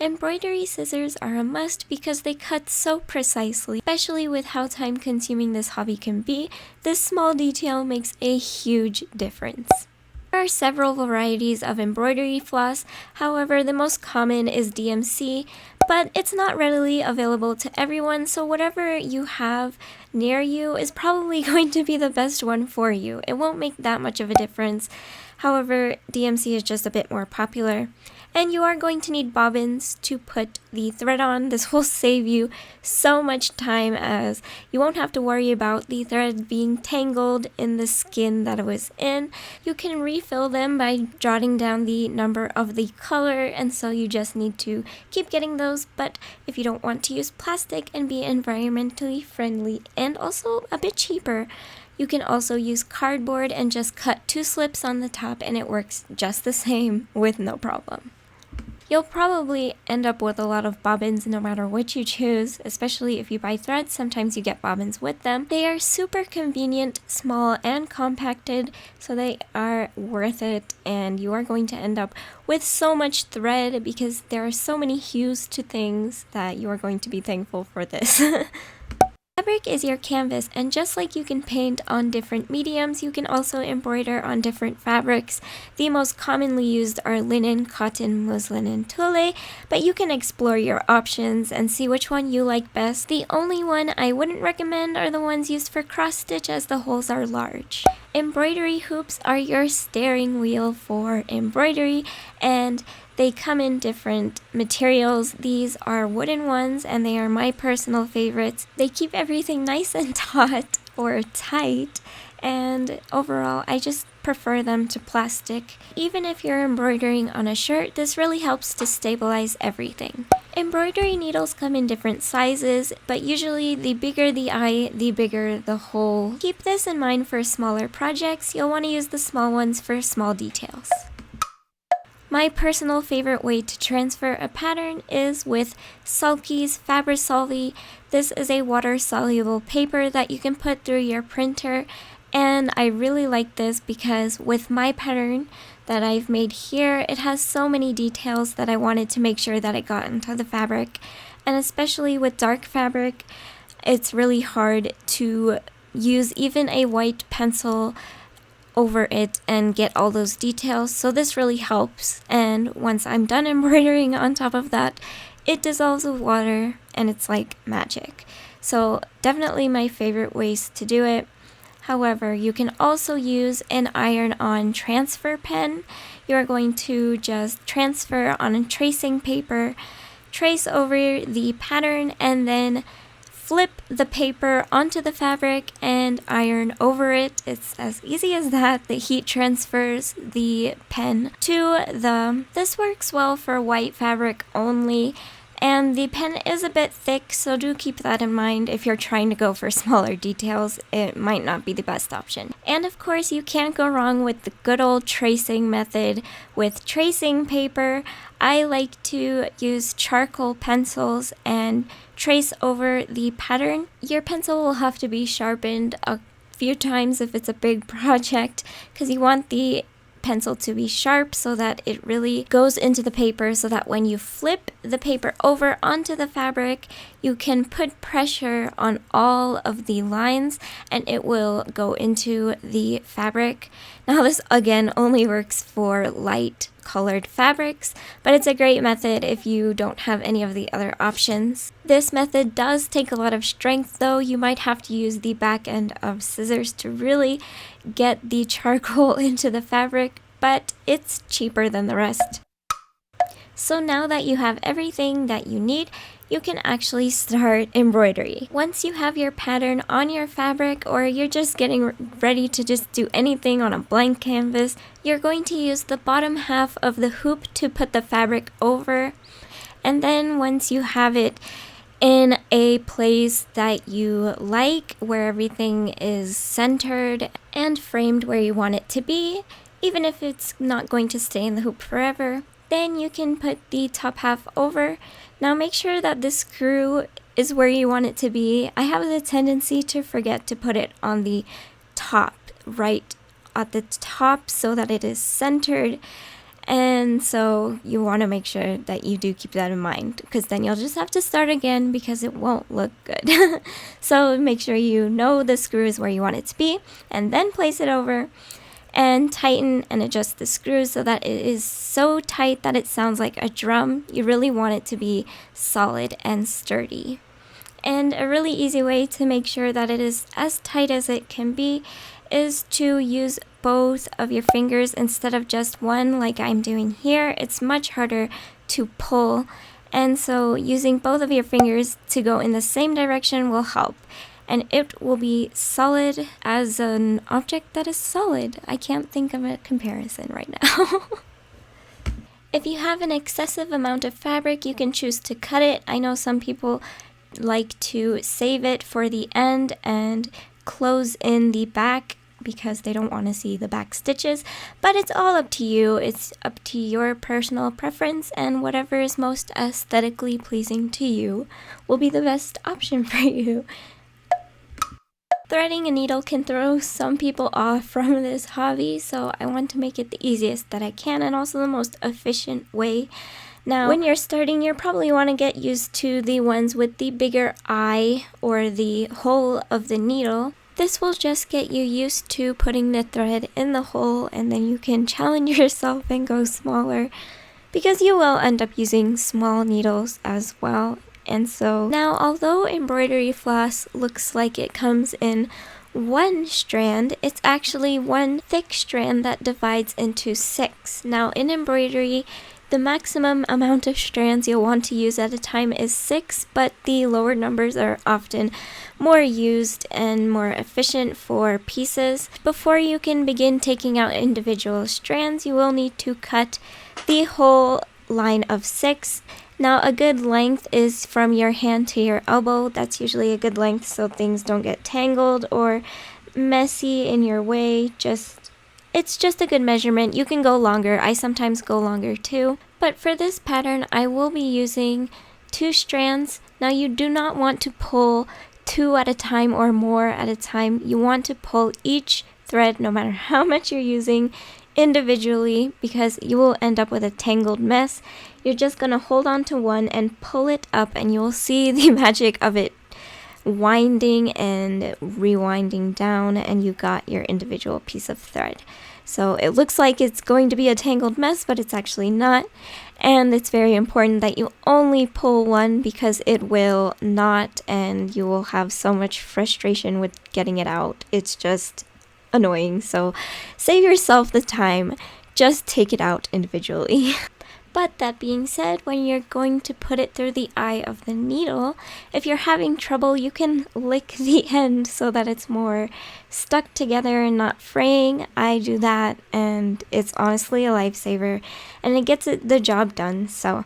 Embroidery scissors are a must because they cut so precisely, especially with how time-consuming this hobby can be. This small detail makes a huge difference. There are several varieties of embroidery floss, however the most common is DMC, but it's not readily available to everyone, so whatever you have near you is probably going to be the best one for you. It won't make that much of a difference. However, DMC is just a bit more popular. And you are going to need bobbins to put the thread on. This will save you so much time as you won't have to worry about the thread being tangled in the skin that it was in. You can refill them by jotting down the number of the color, and so you just need to keep getting those. But if you don't want to use plastic and be environmentally friendly and also a bit cheaper, you can also use cardboard and just cut 2 slips on the top and it works just the same with no problem. You'll probably end up with a lot of bobbins no matter which you choose, especially if you buy threads. Sometimes you get bobbins with them. They are super convenient, small, and compacted, so they are worth it, and you are going to end up with so much thread because there are so many hues to things that you are going to be thankful for this. Fabric is your canvas, and just like you can paint on different mediums, you can also embroider on different fabrics. The most commonly used are linen, cotton, muslin, and tulle, but you can explore your options and see which one you like best. The only one I wouldn't recommend are the ones used for cross stitch as the holes are large. Embroidery hoops are your steering wheel for embroidery, and they come in different materials. These are wooden ones and they are my personal favorites. They keep everything nice and taut or tight, and overall I just prefer them to plastic. Even if you're embroidering on a shirt, this really helps to stabilize everything. Embroidery needles come in different sizes, but usually the bigger the eye, the bigger the hole. Keep this in mind for smaller projects. You'll want to use the small ones for small details. My personal favorite way to transfer a pattern is with Sulky's Fabri-Solvi. This is a water-soluble paper that you can put through your printer, and I really like this because with my pattern that I've made here, it has so many details that I wanted to make sure that it got into the fabric, and especially with dark fabric, it's really hard to use even a white pencil over it and get all those details, so this really helps. And once I'm done embroidering on top of that, it dissolves with water and it's like magic. So definitely my favorite ways to do it. However, you can also use an iron-on transfer pen. You're going to just transfer on a tracing paper, trace over the pattern, and then flip the paper onto the fabric and iron over it. It's as easy as that. The heat transfers the pen to this works well for white fabric only, and the pen is a bit thick, so do keep that in mind. If you're trying to go for smaller details, it might not be the best option. And of course, you can't go wrong with the good old tracing method with tracing paper. I like to use charcoal pencils and trace over the pattern. Your pencil will have to be sharpened a few times if it's a big project, because you want the pencil to be sharp so that it really goes into the paper, so that when you flip the paper over onto the fabric, you can put pressure on all of the lines and it will go into the fabric. Now this again only works for light colored fabrics, but it's a great method if you don't have any of the other options. This method does take a lot of strength though. You might have to use the back end of scissors to really get the charcoal into the fabric, but it's cheaper than the rest. So now that you have everything that you need, you can actually start embroidery. Once you have your pattern on your fabric, or you're just getting ready to just do anything on a blank canvas, you're going to use the bottom half of the hoop to put the fabric over. And then once you have it in a place that you like, where everything is centered and framed where you want it to be, even if it's not going to stay in the hoop forever, then you can put the top half over. Now make sure that the screw is where you want it to be. I have the tendency to forget to put it on the top, right at the top, so that it is centered. And so you want to make sure that you do keep that in mind, because then you'll just have to start again because it won't look good. So make sure you know the screws where you want it to be, and then place it over and tighten and adjust the screws so that it is so tight that it sounds like a drum. You really want it to be solid and sturdy. And a really easy way to make sure that it is as tight as it can be is to use both of your fingers instead of just one like I'm doing here. It's much harder to pull, and so using both of your fingers to go in the same direction will help, and it will be solid as an object that is solid. I can't think of a comparison right now. If you have an excessive amount of fabric, you can choose to cut it. I know some people like to save it for the end and close in the back because they don't want to see the back stitches, but it's all up to you. It's up to your personal preference, and whatever is most aesthetically pleasing to you will be the best option for you. Threading a needle can throw some people off from this hobby, so I want to make it the easiest that I can and also the most efficient way. Now, when you're starting, you probably want to get used to the ones with the bigger eye or the hole of the needle. This will just get you used to putting the thread in the hole, and then you can challenge yourself and go smaller, because you will end up using small needles as well. And so now, although embroidery floss looks like it comes in one strand, it's actually one thick strand that divides into 6. Now in embroidery, the maximum amount of strands you'll want to use at a time is 6, but the lower numbers are often more used and more efficient for pieces. Before you can begin taking out individual strands, you will need to cut the whole line of 6. Now a good length is from your hand to your elbow. That's usually a good length so things don't get tangled or messy in your way. It's just a good measurement. You can go longer. I sometimes go longer too. But for this pattern, I will be using 2 strands. Now you do not want to pull 2 at a time or more at a time. You want to pull each thread, no matter how much you're using, individually, because you will end up with a tangled mess. You're just going to hold on to one and pull it up, and you'll see the magic of it winding and rewinding down, and you got your individual piece of thread. So it looks like it's going to be a tangled mess, but it's actually not. And it's very important that you only pull one, because it will knot and you will have so much frustration with getting it out. It's just annoying. So save yourself the time. Just take it out individually. But that being said, when you're going to put it through the eye of the needle, if you're having trouble, you can lick the end so that it's more stuck together and not fraying. I do that, and it's honestly a lifesaver, and it gets the job done. So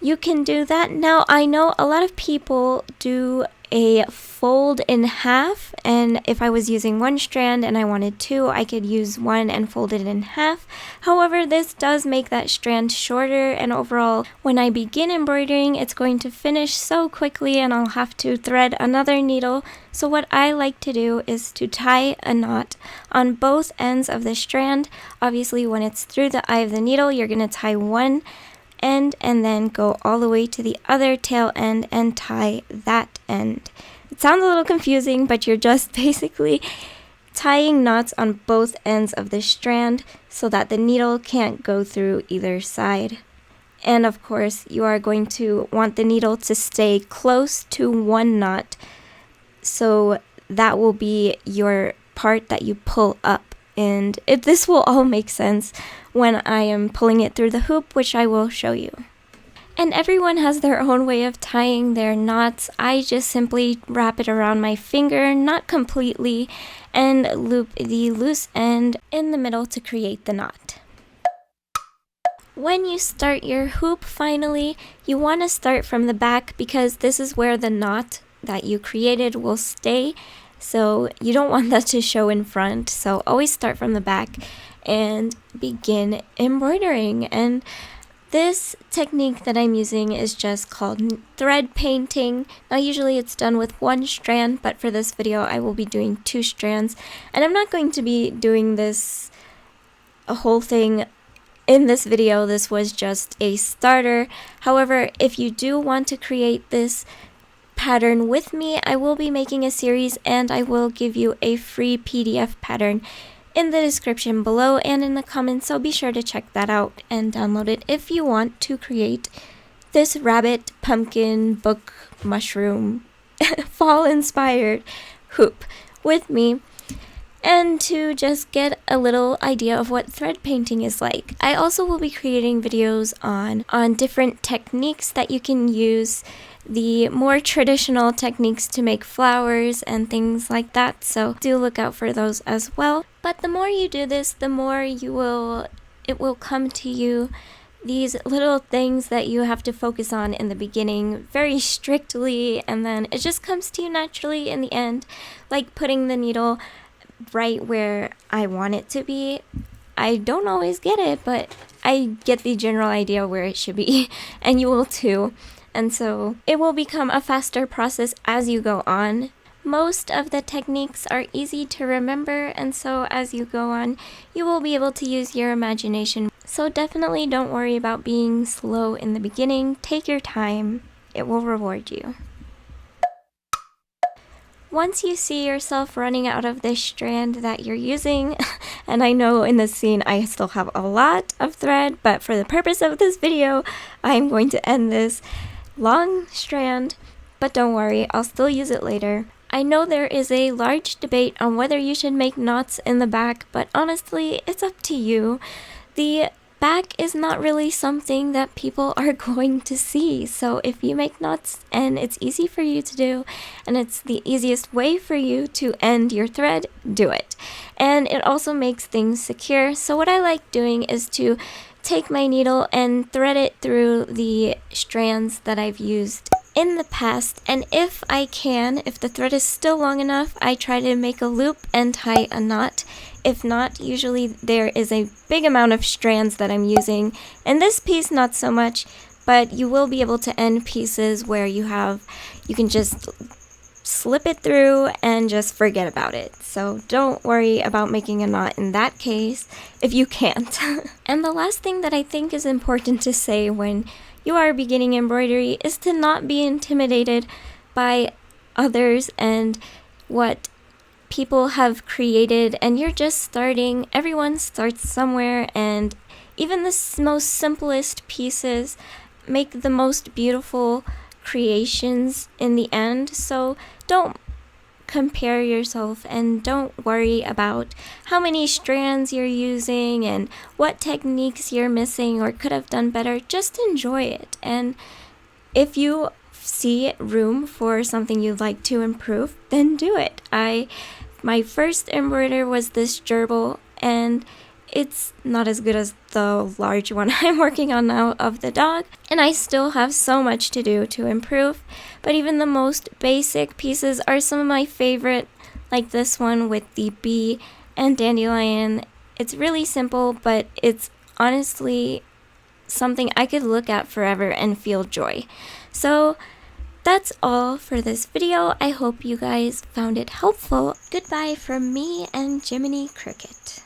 you can do that. Now, I know a lot of people do a fold in half, and if I was using 1 strand and I wanted 2, I could use 1 and fold it in half. However, this does make that strand shorter, and overall, when I begin embroidering, it's going to finish so quickly and I'll have to thread another needle. So what I like to do is to tie a knot on both ends of the strand. Obviously, when it's through the eye of the needle, you're going to tie one end and then go all the way to the other tail end and tie that end. It sounds a little confusing, but you're just basically tying knots on both ends of the strand so that the needle can't go through either side. And of course, you are going to want the needle to stay close to one knot, so that will be your part that you pull up. And this will all make sense when I am pulling it through the hoop, which I will show you. And everyone has their own way of tying their knots. I just simply wrap it around my finger, not completely, and loop the loose end in the middle to create the knot. When you start your hoop, finally, you want to start from the back, because this is where the knot that you created will stay. So you don't want that to show in front. So always start from the back and begin embroidering. And this technique that I'm using is just called thread painting. Now usually it's done with 1 strand, but for this video I will be doing 2 strands. And I'm not going to be doing this whole thing in this video, this was just a starter. However, if you do want to create this pattern with me, I will be making a series and I will give you a free PDF pattern in the description below and in the comments, so be sure to check that out and download it if you want to create this rabbit, pumpkin, book, mushroom, fall inspired hoop with me, and to just get a little idea of what thread painting is like. I also will be creating videos on different techniques that you can use, the more traditional techniques to make flowers and things like that, so do look out for those as well. But the more you do this, the more it will come to you, these little things that you have to focus on in the beginning very strictly, and then it just comes to you naturally in the end, like putting the needle right where I want it to be. I don't always get it, but I get the general idea where it should be, and you will too. And so it will become a faster process as you go on. Most of the techniques are easy to remember, and so as you go on, you will be able to use your imagination. So definitely don't worry about being slow in the beginning. Take your time. It will reward you. Once you see yourself running out of this strand that you're using, and I know in this scene I still have a lot of thread, but for the purpose of this video, I'm going to end this long strand, but don't worry, I'll still use it later. I know there is a large debate on whether you should make knots in the back, but honestly, it's up to you. The back is not really something that people are going to see, so if you make knots and it's easy for you to do, and it's the easiest way for you to end your thread, do it. And it also makes things secure, so what I like doing is to take my needle and thread it through the strands that I've used in the past, and if I can, if the thread is still long enough, I try to make a loop and tie a knot. If not, usually there is a big amount of strands that I'm using, and this piece not so much, but you will be able to end pieces where you can just slip it through and just forget about it. So don't worry about making a knot in that case if you can't. And the last thing that I think is important to say when you are beginning embroidery is to not be intimidated by others and what people have created, and you're just starting. Everyone starts somewhere, and even the most simplest pieces make the most beautiful creations in the end. So don't compare yourself and don't worry about how many strands you're using and what techniques you're missing or could have done better. Just enjoy it, and if you see room for something you'd like to improve, then do it. My first embroider was this gerbil, and it's not as good as the large one I'm working on now of the dog, and I still have so much to do to improve, but even the most basic pieces are some of my favorite, like this one with the bee and dandelion. It's really simple, but it's honestly something I could look at forever and feel joy. So that's all for this video. I hope you guys found it helpful. Goodbye from me and Jiminy Cricket.